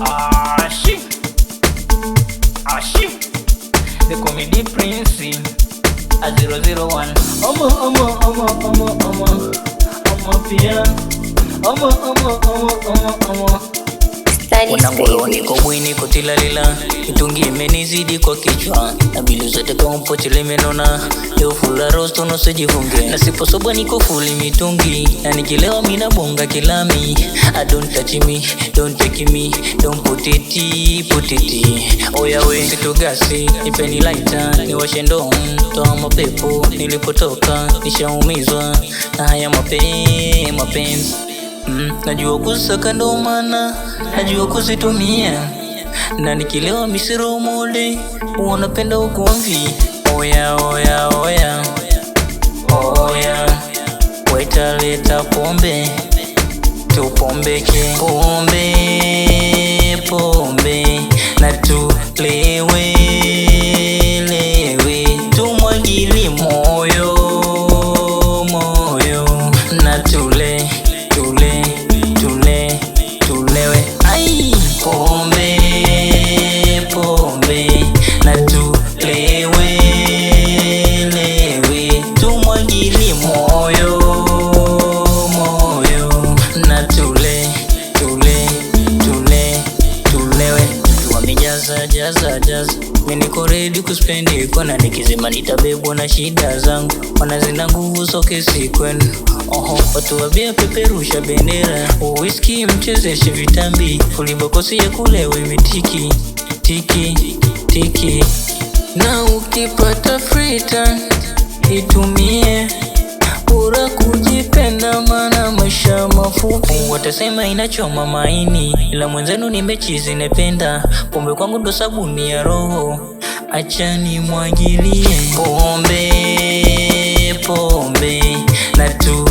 Ashi, Ashi, the comedy prince, a 001. Pia, Wanangolo niko bwini kutilalila, mitungi imenizidi kwa kichwa, na bilu zote kwa mpochi limenona. Leo fula rosto no sejifunge, na sipo soba niko fuli mitungi, na nikilewa mina bonga kilami. Don't touch me, don't take me, don't put it. Oya we situgasi, nipeni lighter, niwashe ndo toa mapepo. Nilipotoka nishaumizwa na haya mapenzi. Najua kusaka ndo maana, najua kuzitumia, na nikilewa misiro mole wanapenda ugomvi. Oya waita leta pombe tupombeke, pombe na tulewe tumwagili moyo na tulewe. Ai, pombe na tulewe tumwagili moyo na tulewe. Jaza mimi niko ready kuspendi kona, nikizima nitabebwa na shida zangu, wanazina nguvu soke sikwenu. Watu wabia peperusha bendera, whisky mchezeshe vitambi, ulibokosi ya kulewe mitiki tiki. Na ukipata free time itumie, bora kujipenda mana maisha mafupi. Watasema inachoma maini, ila mwenzenu nimechizi nependa. Pombe kwangu ndo sabuni ya roho, acha nimwagilie pombe na tu